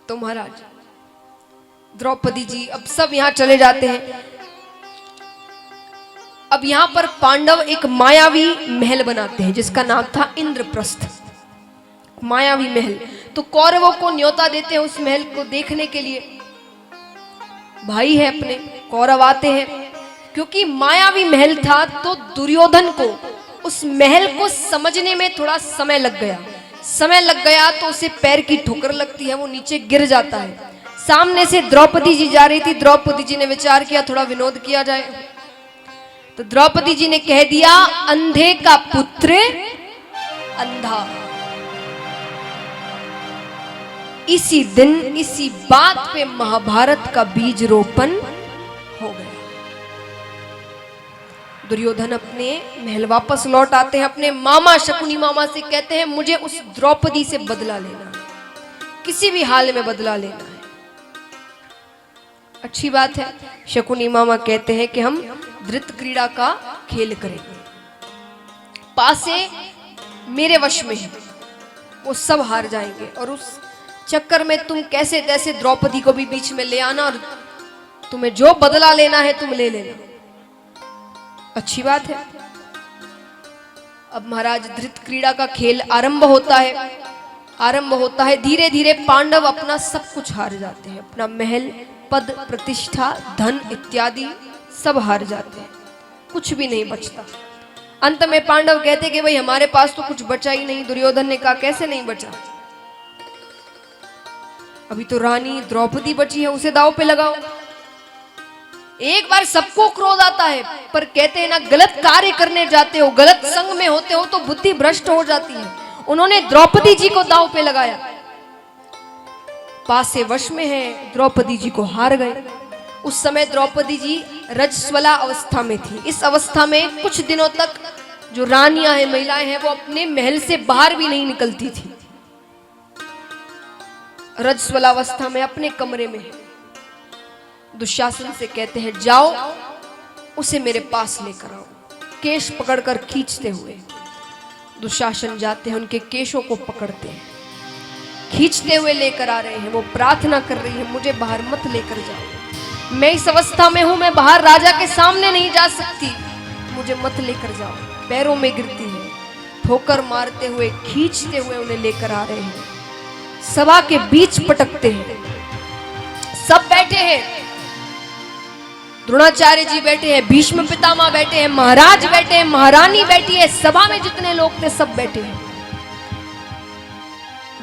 तो महाराज द्रौपदी जी अब सब यहां चले जाते हैं। अब यहां पर पांडव एक मायावी महल बनाते हैं जिसका नाम था इंद्रप्रस्थ, मायावी महल। तो कौरवों को न्योता देते हैं उस महल को देखने के लिए। भाई है अपने, कौरव आते हैं। क्योंकि मायावी महल था तो दुर्योधन को उस महल को समझने में थोड़ा समय लग गया तो उसे पैर की ठोकर लगती है, वो नीचे गिर जाता है। सामने से द्रौपदी जी जा रही थी। द्रौपदी जी ने विचार किया थोड़ा विनोद किया जाए, तो द्रौपदी जी ने कह दिया, अंधे का पुत्र अंधा। इसी दिन इसी बात पे महाभारत का बीज रोपण हो गया। दुर्योधन अपने महल वापस लौट आते हैं। अपने मामा शकुनी मामा से कहते हैं, मुझे उस द्रौपदी से बदला लेना है, किसी भी हाल में बदला लेना है। अच्छी बात है। शकुनी मामा कहते हैं कि हम धृत क्रीड़ा का खेल करेंगे, पासे मेरे वश में है, वो सब हार जाएंगे और उस चक्कर में तुम कैसे तैसे द्रौपदी को भी बीच में ले आना और तुम्हें जो बदला लेना है तुम ले लेना। अच्छी बात है। अब महाराज धृत क्रीड़ा का खेल आरंभ होता है। धीरे धीरे पांडव अपना सब कुछ हार जाते हैं, अपना महल, पद, प्रतिष्ठा, धन इत्यादि सब हार जाते हैं, कुछ भी नहीं बचता। अंत में पांडव कहते कि भाई हमारे पास तो कुछ बचा ही नहीं। दुर्योधन ने कहा कैसे नहीं बचा, अभी तो रानी द्रौपदी बची है, उसे दांव पे लगाओ। एक बार सबको क्रोध आता है, पर कहते हैं ना, गलत कार्य करने जाते हो, गलत संग में होते हो तो बुद्धि भ्रष्ट हो जाती है। उन्होंने द्रौपदी जी को दांव पे लगाया, पासे वश में है, द्रौपदी जी को हार गए। उस समय द्रौपदी जी रजस्वला अवस्था में थी। इस अवस्था में कुछ दिनों तक जो रानियां हैं, महिलाएं हैं, वो अपने महल से बाहर भी नहीं निकलती थी। रजस्वला अवस्था में अपने कमरे में। दुशासन से कहते हैं जाओ उसे मेरे पास लेकर आओ। केश पकड़कर खींचते हुए दुशासन जाते हैं, उनके केशों को पकड़ते हैं, खींचते हुए लेकर आ रहे हैं। वो प्रार्थना कर रही है, मुझे बाहर मत लेकर जाओ, मैं इस अवस्था में हूं, मैं बाहर राजा के सामने नहीं जा सकती, मुझे मत लेकर जाओ। पैरों में गिरती है, ठोकर मारते हुए खींचते हुए उन्हें लेकर आ रहे हैं। सभा के बीच पटकते हैं। सब बैठे हैं, द्रोणाचार्य जी बैठे हैं, भीष्म पितामह बैठे हैं, महाराज बैठे हैं, महारानी बैठी है, सभा में जितने लोग थे सब बैठे हैं।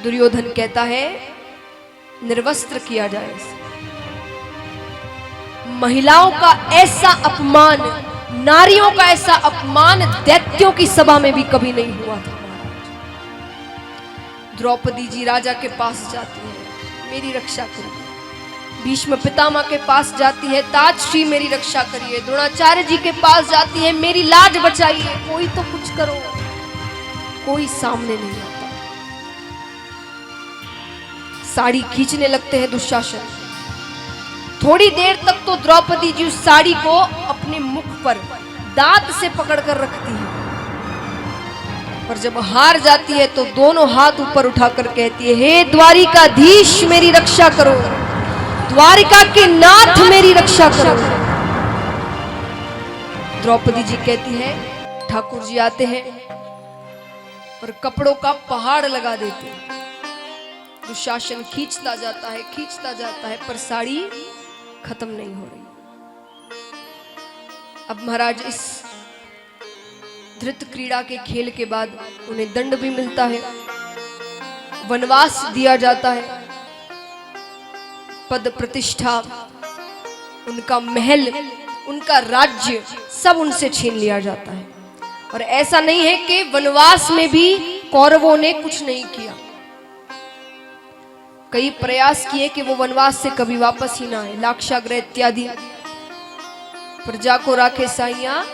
दुर्योधन कहता है निर्वस्त्र किया जाए। महिलाओं का ऐसा अपमान, नारियों का ऐसा अपमान दैत्यों की सभा में भी कभी नहीं हुआ था। द्रौपदी जी राजा के पास जाती है, मेरी रक्षा करिए। भीष्म पितामह के पास जाती है, ताजश्री मेरी रक्षा करिए। द्रोणाचार्य जी के पास जाती है, मेरी लाज बचाइए, कोई तो कुछ करो। कोई सामने नहीं आता। साड़ी खींचने लगते हैं दुशासन। थोड़ी देर तक तो द्रौपदी जी उस साड़ी को अपने मुख पर दांत से पकड़कर रखती है, पर जब हार जाती है तो दोनों हाथ ऊपर उठाकर कहती है, हे द्वारिकाधीश मेरी रक्षा करो, द्वारिका के नाथ मेरी रक्षा करो। द्रौपदी जी कहती है, ठाकुर जी आते हैं और कपड़ों का पहाड़ लगा देते हैं। दुशासन खींचता जाता है, पर साड़ी खत्म नहीं हो रही। अब महाराज इस धृत क्रीड़ा के खेल के बाद उन्हें दंड भी मिलता है, वनवास दिया जाता है, पद प्रतिष्ठा, उनका महल, उनका राज्य सब उनसे छीन लिया जाता है। और ऐसा नहीं है कि वनवास में भी कौरवों ने कुछ नहीं किया, कई प्रयास किए कि वो वनवास से कभी वापस ही ना आए, लाक्षागृह इत्यादि। प्रजा को राखे साइया,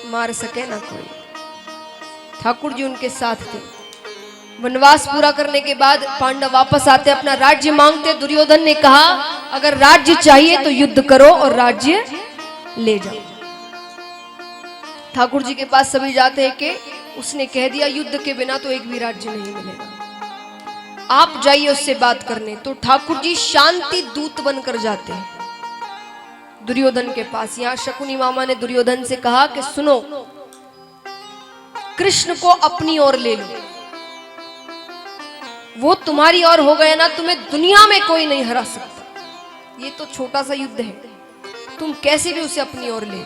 मार सके ना कोई। ठाकुर जी उनके साथ थे। वनवास पूरा करने के बाद पांडव वापस आते, अपना राज्य मांगते। दुर्योधन ने कहा अगर राज्य चाहिए तो युद्ध करो और राज्य ले जाओ। ठाकुर जी के पास सभी जाते हैं कि उसने कह दिया युद्ध के बिना तो एक भी राज्य नहीं मिलेगा। आप जाइए उससे बात करने। तो ठाकुर जी शांति दूत बनकर जाते हैं दुर्योधन के पास। यहां शकुनी मामा ने दुर्योधन से कहा कि सुनो, कृष्ण को अपनी ओर ले लो, वो तुम्हारी ओर हो गया ना, तुम्हें दुनिया में कोई नहीं हरा सकता। ये तो छोटा सा युद्ध है, तुम कैसे भी उसे अपनी ओर ले लो।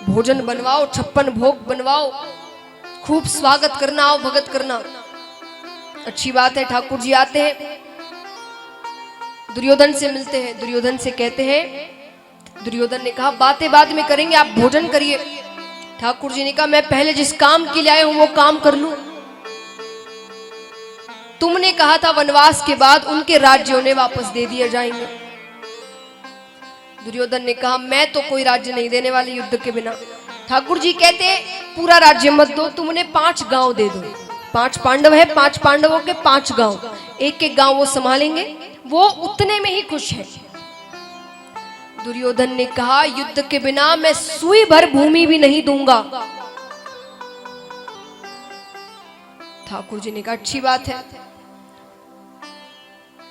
भोजन बनवाओ, 56 भोग बनवाओ, खूब स्वागत करना, आओ भगत करना। अच्छी बात है। ठाकुर जी आते हैं, दुर्योधन से मिलते हैं, दुर्योधन से कहते हैं, दुर्योधन ने कहा बातें बाद में करेंगे, आप भोजन करिए। ठाकुर जी ने कहा मैं पहले जिस काम के लिए आए हूं वो काम कर लूं। तुमने कहा था वनवास के बाद उनके राज्य उन्हें वापस दे दिए जाएंगे। दुर्योधन ने कहा मैं तो कोई राज्य नहीं देने वाले युद्ध के बिना। ठाकुर जी कहते पूरा राज्य मत दो, तुम उन्हें 5 गांव दे दो। 5 पांडव है, 5 पांडवों के 5 गांव, एक एक गांव वो संभालेंगे, वो उतने में ही खुश है। दुर्योधन ने कहा युद्ध के बिना मैं सुई भर भूमि भी नहीं दूंगा। ठाकुर जी ने कहा अच्छी बात है।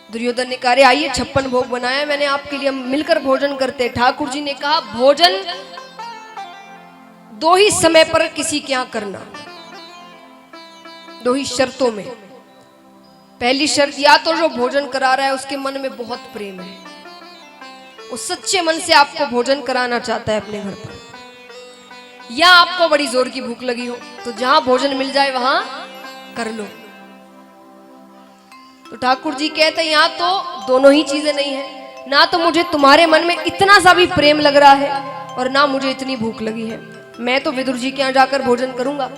दुर्योधन ने कहा आइए 56 भोग बनाया मैंने आपके लिए, मिलकर भोजन करते। ठाकुर जी ने कहा भोजन 2 ही समय पर किसी के यहां करना, 2 ही शर्तों में। पहली शर्त, या तो जो भोजन करा रहा है उसके मन में बहुत प्रेम है, वो सच्चे मन से आपको भोजन कराना चाहता है अपने घर पर, या आपको बड़ी जोर की भूख लगी हो तो जहां भोजन मिल जाए वहां कर लो। तो ठाकुर जी कहते हैं यहां तो दोनों ही चीजें नहीं है, ना तो मुझे तुम्हारे मन में इतना सा भी प्रेम लग रहा है और ना मुझे इतनी भूख लगी है। मैं तो विदुर जी के यहां जाकर भोजन करूंगा।